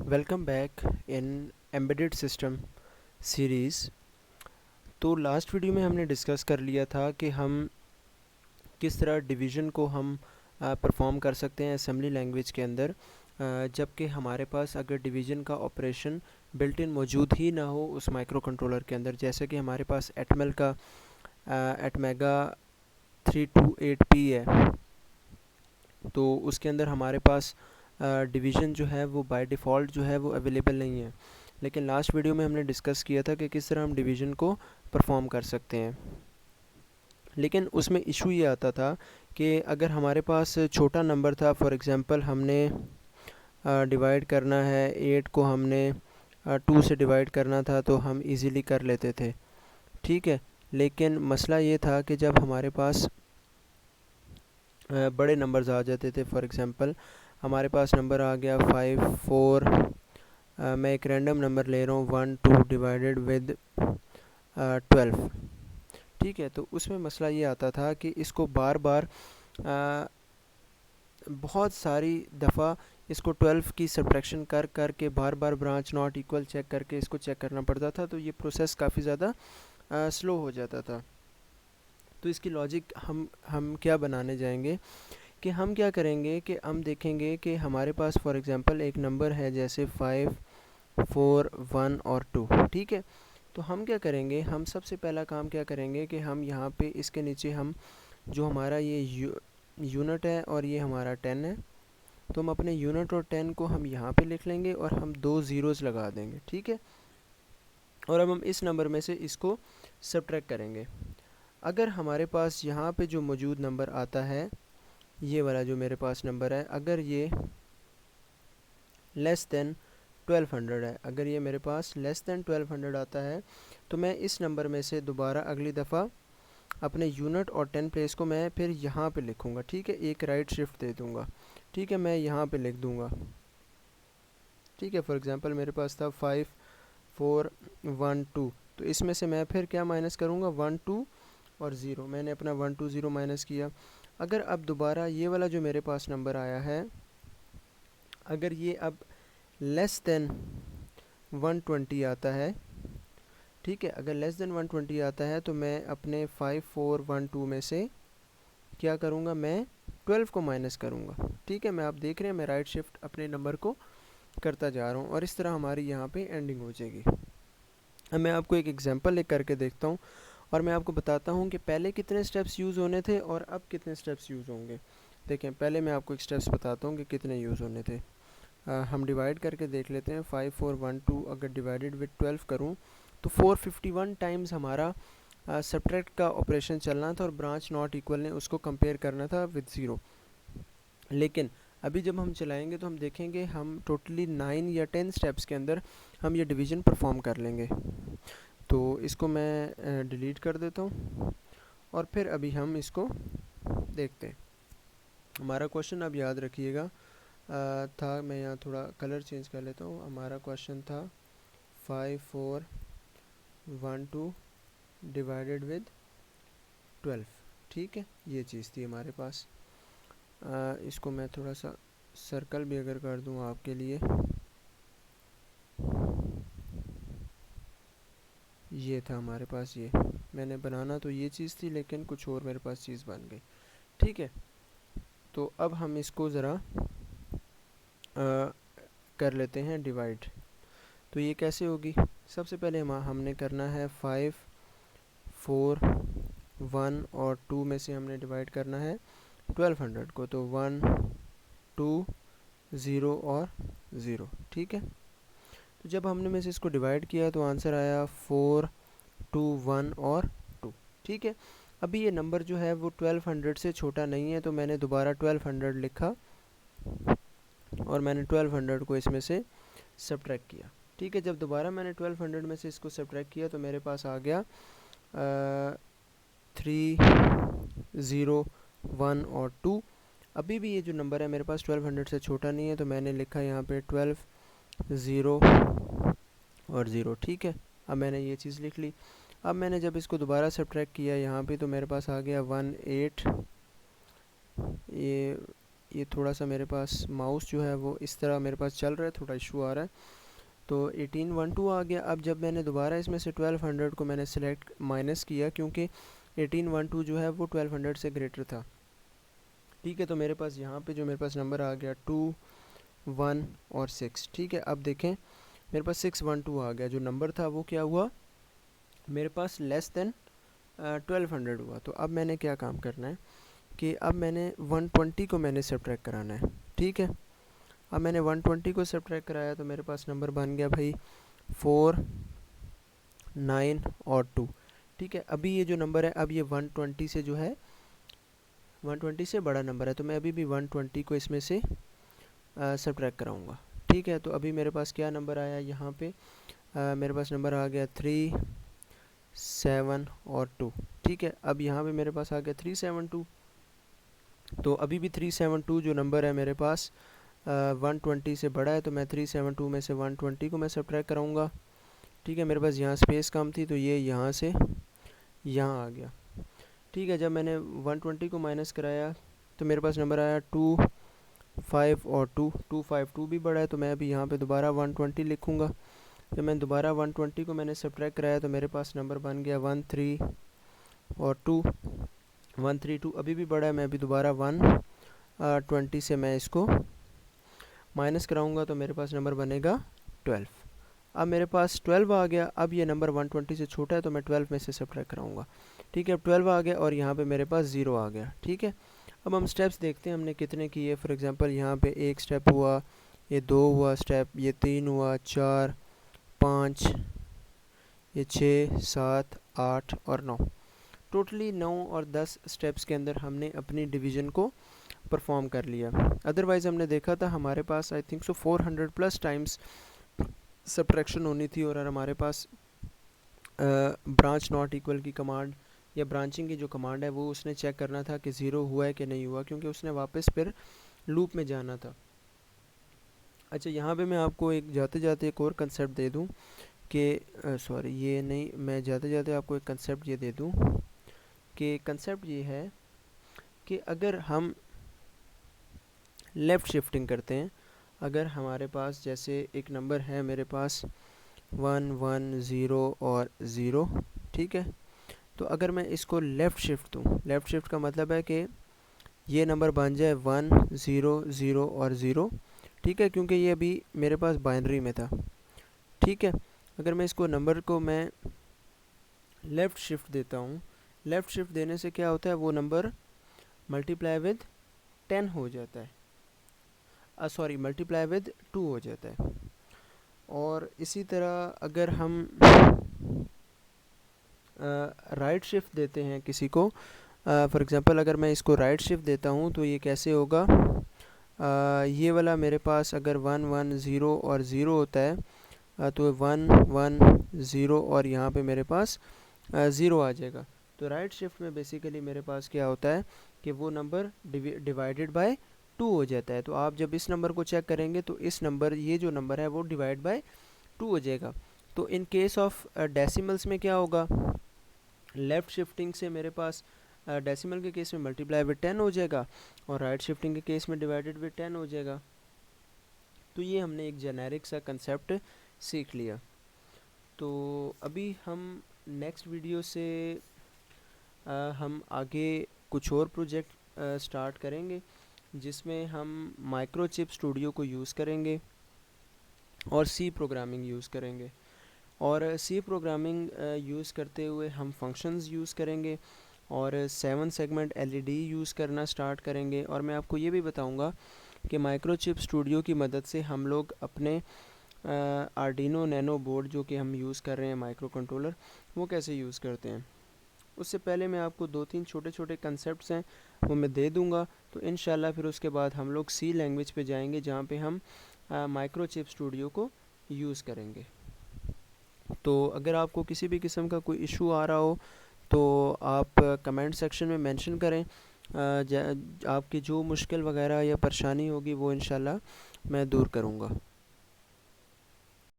Welcome back in embedded system series. तो last video में हमने डिस्कस कर लिया था कि हम किस तरह डिवीज़न को हम परफॉर्म कर सकते हैं असेंबली लैंग्वेज के अंदर, जबकि हमारे पास अगर डिवीज़न का ऑपरेशन बिल्ट इन मौजूद ही ना हो उस माइक्रो कंट्रोलर के अंदर। जैसे कि हमारे पास एटमेल का एटमेगा 328P है, तो उसके अंदर हमारे पास डिवीज़न जो है वो बाय डिफ़ॉल्ट जो है वो अवेलेबल नहीं है। लेकिन लास्ट वीडियो में हमने डिस्कस किया था कि किस तरह हम डिवीज़न को परफॉर्म कर सकते हैं। लेकिन उसमें इशू ये आता था कि अगर हमारे पास छोटा नंबर था, फॉर एग्ज़ाम्पल हमने डिवाइड करना है 8 को, हमने 2 से डिवाइड करना था, तो हम इजीली कर लेते थे, ठीक है। लेकिन मसला ये था कि जब हमारे पास बड़े नंबर्स आ जाते थे, फॉर एग्ज़ाम्पल हमारे पास नंबर आ गया 5 4, मैं एक रैंडम नंबर ले रहा हूँ 1 2 डिवाइडेड विद 12, ठीक है। तो उसमें मसला ये आता था कि इसको बार बार बहुत सारी दफ़ा इसको 12 की सब्ट्रैक्शन कर कर के बार बार ब्रांच नॉट इक्वल चेक करके इसको चेक करना पड़ता था, तो ये प्रोसेस काफ़ी ज़्यादा स्लो हो जाता था। तो इसकी लॉजिक हम क्या बनाने जाएंगे कि हम क्या करेंगे कि हम देखेंगे कि हमारे पास फॉर एग्ज़ाम्पल एक नंबर है जैसे 5 4 1 और 2, ठीक है। तो हम क्या करेंगे, हम सबसे पहला काम क्या करेंगे कि हम यहाँ पे इसके नीचे हम जो हमारा ये यूनिट है और ये हमारा 10 है, तो हम अपने यूनिट और 10 को हम यहाँ पे लिख लेंगे और हम 2 ज़ीरोज़ लगा देंगे, ठीक है। और अब हम इस नंबर में से इसको सब्ट्रैक्ट करेंगे। अगर हमारे पास यहाँ पे जो मौजूद नंबर आता है, ये वाला जो मेरे पास नंबर है, अगर ये लेस दैन 1200 है, अगर ये मेरे पास लेस दैन 1200 आता है, तो मैं इस नंबर में से दोबारा अगली दफ़ा अपने यूनिट और 10 प्लेस को मैं फिर यहाँ पे लिखूँगा, ठीक है। एक राइट शिफ्ट दे दूँगा, ठीक है, मैं यहाँ पे लिख दूँगा, ठीक है। फॉर एग्ज़ाम्पल मेरे पास था 5 4 1 2, तो इसमें से मैं फिर क्या माइनस करूँगा, 1 2 और 0, मैंने अपना 1 2 0 माइनस किया। अगर अब दोबारा ये वाला जो मेरे पास नंबर आया है, अगर ये अब लेस देन 120 आता है, ठीक है, अगर लेस देन 120 आता है, तो मैं अपने 5 4 1 2 में से क्या करूँगा, मैं 12 को माइनस करूँगा, ठीक है। मैं आप देख रहे हैं मैं राइट शिफ्ट अपने नंबर को करता जा रहा हूँ और इस तरह हमारी यहाँ पे एंडिंग हो जाएगी। अब मैं आपको एक एग्जांपल एक करके देखता हूँ और मैं आपको बताता हूँ कि पहले कितने स्टेप्स यूज़ होने थे और अब कितने स्टेप्स यूज़ होंगे। देखें, पहले मैं आपको एक स्टेप्स बताता हूँ कि कितने यूज़ होने थे। हम डिवाइड करके देख लेते हैं। 5 4 1 2 अगर डिवाइडेड विद 12 करूँ तो 451 टाइम्स हमारा सब्ट्रैक्ट का ऑपरेशन चलना था और ब्रांच नॉट इक्वल ने उसको कंपेयर करना था विद 0। लेकिन अभी जब हम चलाएंगे तो हम देखेंगे हम टोटली 9 या 10 स्टेप्स के अंदर हम ये डिवीज़न परफॉर्म कर लेंगे। तो इसको मैं डिलीट कर देता हूँ और फिर अभी हम इसको देखते हैं। हमारा क्वेश्चन अब याद रखिएगा था, मैं यहाँ थोड़ा कलर चेंज कर लेता हूँ। हमारा क्वेश्चन था 5 4 1 2 डिवाइडेड विद 12, ठीक है, ये चीज़ थी हमारे पास। इसको मैं थोड़ा सा सर्कल भी अगर कर दूँ आपके लिए, ये था हमारे पास, ये मैंने बनाना तो ये चीज़ थी लेकिन कुछ और मेरे पास चीज़ बन गई, ठीक है। तो अब हम इसको ज़रा कर लेते हैं डिवाइड। तो ये कैसे होगी, सबसे पहले हमने करना है 5 4 1 और 2 में से हमने डिवाइड करना है 1200 को, तो 1 2 0 और 0, ठीक है। तो जब हमने में से इसको डिवाइड किया तो आंसर आया 4 2 1 और 2, ठीक है। अभी ये नंबर जो है वो 1200 से छोटा नहीं है, तो मैंने दोबारा 1200 लिखा और मैंने 1200 को इसमें से सब्ट्रैक्ट किया, ठीक है। जब दोबारा मैंने 1200 में से इसको सब्ट्रैक्ट किया तो मेरे पास आ गया 3 0 1 और 2। अभी भी ये जो नंबर है मेरे पास 1200 से छोटा नहीं है, तो मैंने लिखा यहाँ पे 12 0 और 0, ठीक है। अब मैंने ये चीज़ लिख ली। अब मैंने जब इसको दोबारा सब्ट्रैक्ट किया यहाँ पे, तो मेरे पास आ गया 1 8, ये ये थोड़ा सा मेरे पास माउस जो है वो इस तरह मेरे पास चल रहा है, थोड़ा इशू आ रहा है। तो 1812 आ गया। अब जब मैंने दोबारा इसमें से 1200 को मैंने सेलेक्ट माइनस किया, क्योंकि 1812 जो है वो 1200 से ग्रेटर था। ठीक है, तो मेरे पास यहाँ पे जो मेरे पास नंबर आ गया 2, 1 और 6। ठीक है, अब देखें मेरे पास 612 आ गया। जो नंबर था वो क्या हुआ, मेरे पास लेस देन 1200 हुआ। तो अब मैंने क्या काम करना है कि अब मैंने 120 को मैंने सब्ट्रैक्ट कराना है। ठीक है, अब मैंने 120 को सब्ट्रैक्ट कराया तो मेरे पास नंबर बन गया भाई 4, 9 और 2। ठीक है, अभी ये जो नंबर है, अब ये 120 से जो है 120 से बड़ा नंबर है, तो मैं अभी भी 120 को इसमें से सब्ट्रैक्ट कराऊंगा। ठीक है, तो अभी मेरे पास क्या नंबर आया यहाँ पे, मेरे पास नंबर आ गया 3, 7 और 2। ठीक है, अब यहाँ पे मेरे पास आ गया 372। तो अभी भी 372 जो नंबर है मेरे पास 120 से बड़ा है, तो मैं 372 में से 120 को मैं सब्ट्रैक्ट कराऊंगा। ठीक है, मेरे पास यहाँ स्पेस कम थी तो ये यहाँ से यहाँ आ गया। ठीक है, जब मैंने 120 को माइनस कराया तो मेरे पास नंबर आया 2, 5 और 2। 252 भी बड़ा है, तो मैं अभी यहाँ पे दोबारा 120 लिखूँगा। जब मैं दोबारा 120 को मैंने सब्ट्रैक्ट कराया तो मेरे पास नंबर बन गया 13 और 2, 132 अभी भी बड़ा है। मैं अभी दोबारा 120 से मैं इसको माइनस कराऊंगा तो मेरे पास नंबर बनेगा 12। अब मेरे पास 12 आ गया। अब ये नंबर 120 से छोटा है तो मैं 12 में से सब्ट्रैक्ट कराऊंगा। ठीक है, अब 12 आ गया और यहाँ पे मेरे पास 0 आ गया। ठीक है, अब हम स्टेप्स देखते हैं हमने कितने किए। फॉर एग्जांपल यहाँ पे 1 स्टेप हुआ, ये 2 हुआ स्टेप, ये 3 हुआ, 4, 5, ये 6, 7, 8 और 9। टोटली 9 और 10 स्टेप्स के अंदर हमने अपनी डिवीज़न को परफॉर्म कर लिया। अदरवाइज़ हमने देखा था हमारे पास I think so 400 plus times subtraction होनी थी, और हमारे पास ब्रांच नॉट इक्वल की कमांड या ब्रांचिंग की जो कमांड है वो उसने चेक करना था कि 0 हुआ है कि नहीं हुआ, क्योंकि उसने वापस फिर लूप में जाना था। अच्छा, यहाँ पे मैं आपको एक जाते जाते एक और कंसेप्ट दे दूँ कि सॉरी ये नहीं, मैं जाते जाते आपको एक कंसेप्ट ये दे दूँ कि कंसेप्ट ये है कि अगर हम लेफ़्ट शिफ्टिंग करते हैं, अगर हमारे पास जैसे एक नंबर है मेरे पास 1, 1, 0 और 0। ठीक है, तो अगर मैं इसको लेफ़्ट शिफ्ट दूँ, लेफ़्ट शिफ्ट का मतलब है कि ये नंबर बन जाए 1, 0, 0 और 0। ठीक है, क्योंकि ये अभी मेरे पास बाइनरी में था। ठीक है, अगर मैं इसको नंबर को मैं लेफ़्ट शिफ्ट देता हूँ, लेफ़्ट शिफ्ट देने से क्या होता है, वो नंबर मल्टीप्लाई विद 10 हो जाता है, सॉरी मल्टीप्लाई विद 2 हो जाता है। और इसी तरह अगर हम राइट शिफ्ट देते हैं किसी को, फॉर एग्ज़ाम्पल अगर मैं इसको राइट शिफ्ट देता हूँ तो ये कैसे होगा, ये वाला मेरे पास अगर 1, 1, 0 और 0 होता है, तो 1, 1, 0 और यहाँ पे मेरे पास 0 आ जाएगा। तो राइट शिफ्ट में बेसिकली मेरे पास क्या होता है कि वो नंबर डिवाइडेड बाय 2 हो जाता है। तो आप जब इस नंबर को चेक करेंगे तो इस नंबर, ये जो नंबर है वो डिवाइड बाय 2 हो जाएगा। तो इन केस ऑफ डेसिमल्स में क्या होगा, लेफ़्ट शिफ्टिंग से मेरे पास डेसिमल के केस में मल्टीप्लाई विद 10 हो जाएगा, और राइट शिफ्टिंग के केस में डिवाइडेड विद 10 हो जाएगा। तो ये हमने एक जेनेरिक सा कंसेप्ट सीख लिया। तो अभी हम नेक्स्ट वीडियो से हम आगे कुछ और प्रोजेक्ट स्टार्ट करेंगे, जिसमें हम माइक्रोचिप स्टूडियो को यूज़ करेंगे और सी प्रोग्रामिंग यूज़ करेंगे। और सी प्रोग्रामिंग यूज़ करते हुए हम फंक्शंस यूज़ करेंगे और 7 सेगमेंट एलईडी यूज़ करना स्टार्ट करेंगे। और मैं आपको ये भी बताऊंगा कि माइक्रोचिप स्टूडियो की मदद से हम लोग अपने आर्डिनो नैनो बोर्ड जो कि हम यूज़ कर रहे हैं माइक्रो कंट्रोलर, वो कैसे यूज़ करते हैं। उससे पहले मैं आपको 2-3 छोटे छोटे कंसेप्ट्स हैं वो मैं दे दूंगा। तो इंशाल्लाह फिर उसके बाद हम लोग सी लैंग्वेज पे जाएंगे, जहाँ पे हम माइक्रोचिप स्टूडियो को यूज़ करेंगे। तो अगर आपको किसी भी किस्म का कोई इशू आ रहा हो तो आप कमेंट सेक्शन में मेंशन करें। आपकी जो मुश्किल वगैरह या परेशानी होगी वो इंशाल्लाह मैं दूर करूँगा।